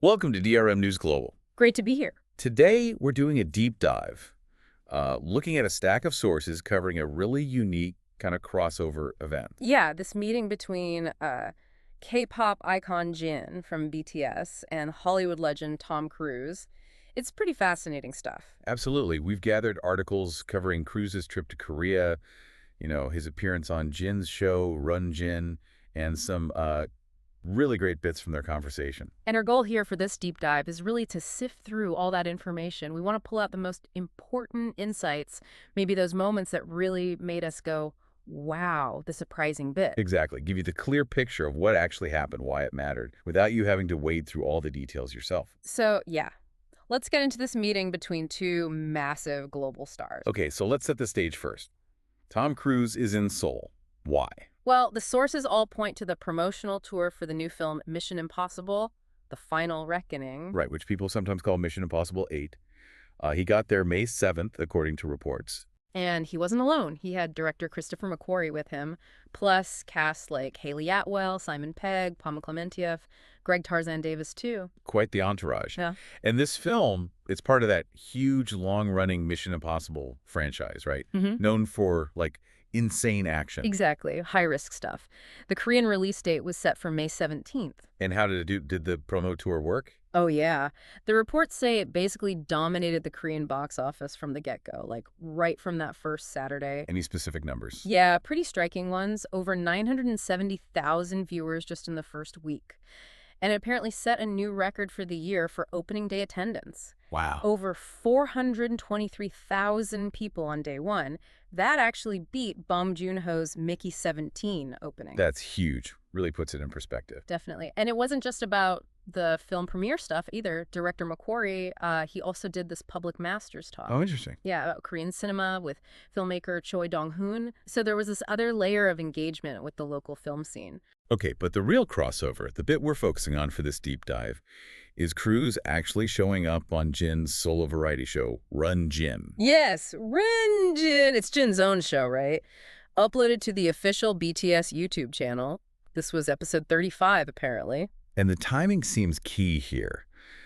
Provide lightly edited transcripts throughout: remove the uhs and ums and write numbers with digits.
Welcome to DRM News Global. Great to be here. Today, we're doing a deep dive, looking at a stack of sources covering a really unique kind of crossover event. Yeah, this meeting between K-pop icon Jin from BTS and Hollywood legend Tom Cruise. It's pretty fascinating stuff. Absolutely. We've gathered articles covering Cruise's trip to Korea, his appearance on Jin's show, Run Jin, and some really great bits from their conversation. And our goal here for this deep dive is really to sift through all that information. We want to pull out the most important insights, maybe those moments that really made us go, wow, the surprising bit. Exactly. Give you the clear picture of what actually happened, why it mattered, without you having to wade through all the details yourself. So, yeah, let's get into this meeting between two massive global stars. Okay, so let's set the stage first. Tom Cruise is in Seoul. Why? Well, the sources all point to the promotional tour for the new film Mission Impossible: The Final Reckoning. Right, which people sometimes call Mission Impossible 8. He got there May 7th, according to reports. And he wasn't alone. He had director Christopher McQuarrie with him, plus casts like Haley Atwell, Simon Pegg, Palma Clementieff, Greg Tarzan Davis, too. Quite the entourage. Yeah. And this film, it's part of that huge, long-running Mission Impossible franchise, right? Known for, insane action. Exactly. High-risk stuff. The Korean release date was set for May 17th. And how did it do? Did the promo tour work? Oh, yeah. The reports say it basically dominated the Korean box office from the get-go, right from that first Saturday. Any specific numbers? Yeah, pretty striking ones. Over 970,000 viewers just in the first week. And it apparently set a new record for the year for opening day attendance. Wow. Over 423,000 people on day one. That actually beat Bong Joon-ho's Mickey 17 opening. That's huge. Really puts it in perspective. Definitely. And it wasn't just about the film premiere stuff either. Director McQuarrie, he also did this public masters talk. Oh, interesting. Yeah, about Korean cinema with filmmaker Choi Dong-hoon. So there was this other layer of engagement with the local film scene. Okay, but the real crossover, the bit we're focusing on for this deep dive, is Cruise actually showing up on Jin's solo variety show, Run Jin. Yes, Run Jin. It's Jin's own show, right? Uploaded to the official BTS YouTube channel. This was episode 35, apparently. And the timing seems key here.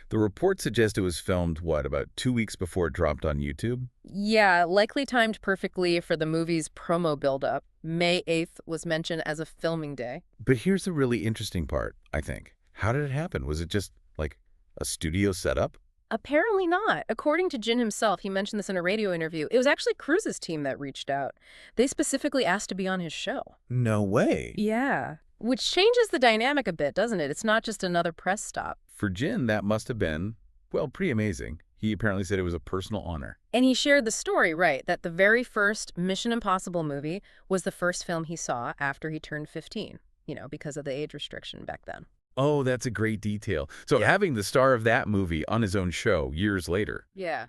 The report suggests it was filmed, about 2 weeks before it dropped on YouTube? Yeah, likely timed perfectly for the movie's promo buildup. May 8th was mentioned as a filming day. But here's the really interesting part, I think. How did it happen? Was it just, a studio setup? Apparently not. According to Jin himself, he mentioned this in a radio interview, it was actually Cruise's team that reached out. They specifically asked to be on his show. No way. Yeah. Which changes the dynamic a bit, doesn't it? It's not just another press stop. For Jin, that must have been, pretty amazing. He apparently said it was a personal honor. And he shared the story, right, that the very first Mission Impossible movie was the first film he saw after he turned 15, because of the age restriction back then. Oh, that's a great detail. So having the star of that movie on his own show years later. Yeah.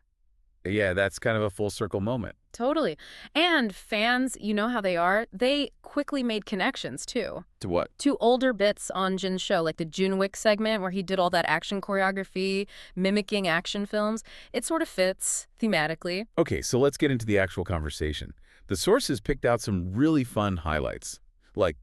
Yeah, that's kind of a full circle moment. Totally. And fans, you know how they are, they quickly made connections, too. To what? To older bits on Jin's show, like the Jun Wick segment where he did all that action choreography, mimicking action films. It sort of fits thematically. Okay, so let's get into the actual conversation. The sources picked out some really fun highlights, like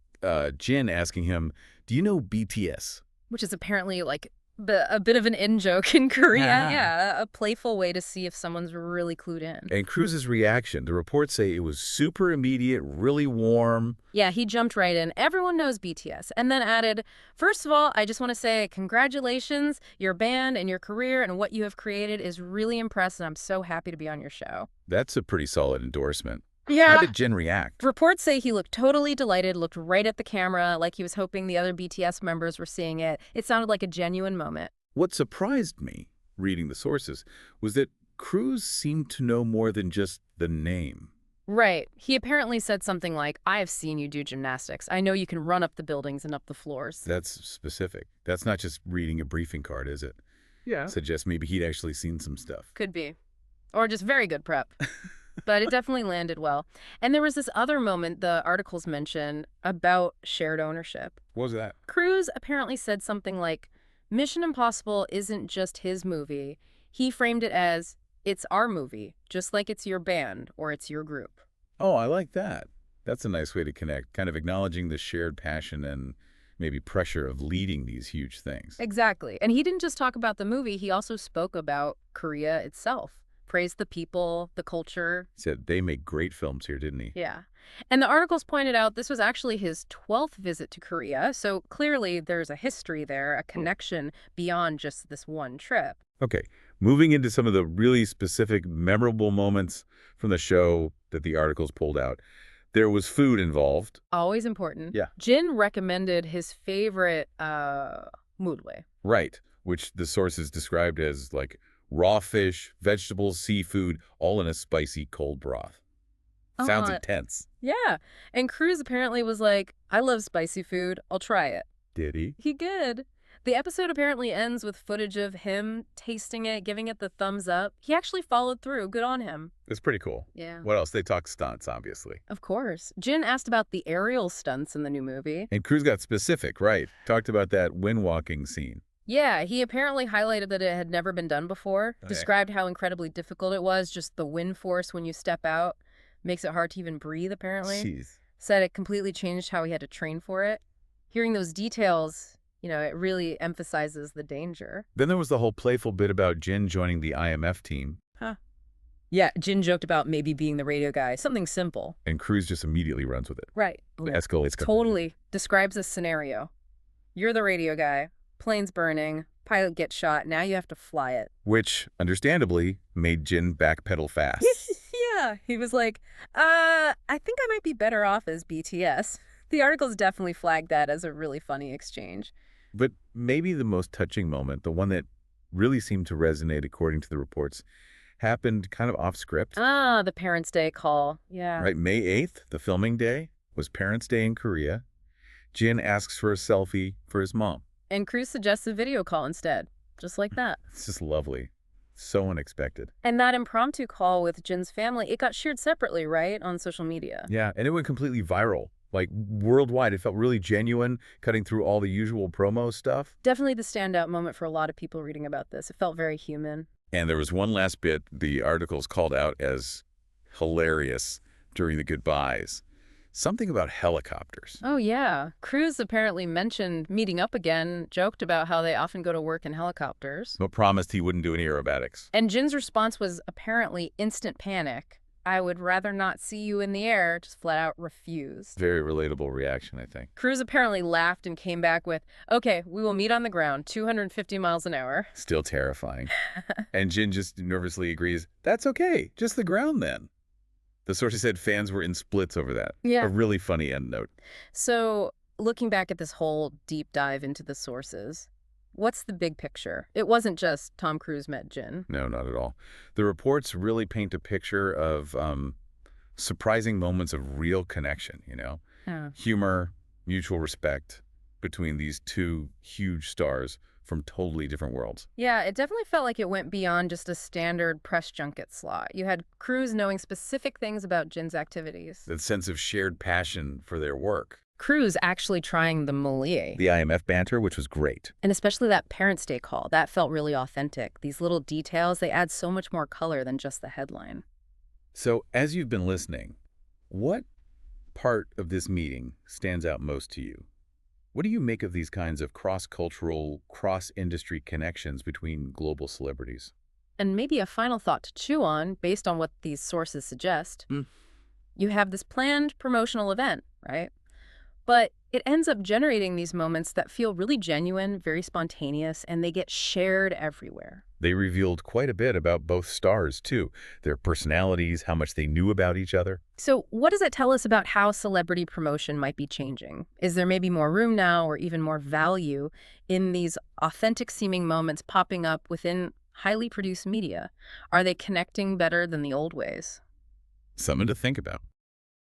Jin asking him, do you know BTS? Which is apparently a bit of an in-joke in Korea. Yeah, a playful way to see if someone's really clued in. And Cruise's reaction, the reports say it was super immediate, really warm. Yeah, he jumped right in. Everyone knows BTS. And then added, first of all, I just want to say congratulations. Your band and your career and what you have created is really impressive. And I'm so happy to be on your show. That's a pretty solid endorsement. Yeah. How did Jin react? Reports say he looked totally delighted, looked right at the camera, like he was hoping the other BTS members were seeing it. It sounded like a genuine moment. What surprised me, reading the sources, was that Cruise seemed to know more than just the name. Right. He apparently said something like, I have seen you do gymnastics. I know you can run up the buildings and up the floors. That's specific. That's not just reading a briefing card, is it? Yeah. Suggests maybe he'd actually seen some stuff. Could be. Or just very good prep. But it definitely landed well. And there was this other moment the articles mention about shared ownership. What was that? Cruise apparently said something like, Mission Impossible isn't just his movie. He framed it as, it's our movie, just like it's your band or it's your group. Oh, I like that. That's a nice way to connect, kind of acknowledging the shared passion and maybe pressure of leading these huge things. Exactly. And he didn't just talk about the movie, he also spoke about Korea itself, praised the people, the culture. He said they make great films here, didn't he? Yeah. And the articles pointed out this was actually his 12th visit to Korea, so clearly there's a history there, a connection beyond just this one trip. Okay, moving into some of the really specific, memorable moments from the show that the articles pulled out. There was food involved. Always important. Yeah. Jin recommended his favorite mulwe. Right, which the sources described as like raw fish, vegetables, seafood, all in a spicy cold broth. Sounds intense. Yeah. And Cruz apparently was like, I love spicy food. I'll try it. Did he? He did. The episode apparently ends with footage of him tasting it, giving it the thumbs up. He actually followed through. Good on him. It's pretty cool. Yeah. What else? They talk stunts, obviously. Of course. Jin asked about the aerial stunts in the new movie. And Cruz got specific, right? Talked about that windwalking scene. Yeah, he apparently highlighted that it had never been done before, Okay. described how incredibly difficult it was, just the wind force when you step out. Makes it hard to even breathe, apparently. Jeez. Said it completely changed how he had to train for it. Hearing those details, you know, it really emphasizes the danger. Then there was the whole playful bit about Jin joining the IMF team, Yeah, Jin joked about maybe being the radio guy, something simple. and Cruz just immediately runs with it. Right. Escalates. Totally describes a scenario. You're the radio guy, plane's burning, pilot gets shot, now you have to fly it. Which, understandably, made Jin backpedal fast. Yeah, he was like, I think I might be better off as BTS. The articles definitely flagged that as a really funny exchange. But maybe the most touching moment, the one that really seemed to resonate according to the reports, happened kind of off script. The Parents' Day call. Yeah. Right, May 8th, the filming day, was Parents' Day in Korea. Jin asks for a selfie for his mom. And Cruz suggests a video call instead, just like that. It's just lovely. So unexpected. And that impromptu call with Jin's family, it got shared separately, right, on social media. Yeah, and it went completely viral. Like, worldwide. It felt really genuine, cutting through all the usual promo stuff. Definitely the standout moment for a lot of people reading about this. It felt very human. And there was one last bit the articles called out as hilarious during the goodbyes. Something about helicopters. Oh, yeah. Cruz apparently mentioned meeting up again, joked about how they often go to work in helicopters. But promised he wouldn't do any aerobatics. And Jin's response was apparently instant panic. I would rather not see you in the air, just flat out refused. Very relatable reaction, I think. Cruz apparently laughed and came back with, okay, we will meet on the ground, 250 miles an hour. Still terrifying. And Jin just nervously agrees, that's okay, just the ground then. The sources said fans were in splits over that. Yeah. A really funny end note. So, looking back at this whole deep dive into the sources, what's the big picture? It wasn't just Tom Cruise met Jin. No, not at all. The reports really paint a picture of surprising moments of real connection, you know? Yeah. Humor, mutual respect between these two huge stars from totally different worlds. Yeah, it definitely felt like it went beyond just a standard press junket slot. You had Cruise knowing specific things about Jin's activities. That sense of shared passion for their work. Cruise actually trying the Molière. The IMF banter, which was great. And especially that Parents' Day call. That felt really authentic. These little details, they add so much more color than just the headline. So, as you've been listening, what part of this meeting stands out most to you? What do you make of these kinds of cross-cultural, cross-industry connections between global celebrities? And maybe a final thought to chew on, based on what these sources suggest. You have this planned promotional event, right? But it ends up generating these moments that feel really genuine, very spontaneous, and they get shared everywhere. They revealed quite a bit about both stars, too. Their personalities, how much they knew about each other. So what does it tell us about how celebrity promotion might be changing? Is there maybe more room now or even more value in these authentic-seeming moments popping up within highly produced media? Are they connecting better than the old ways? Something to think about.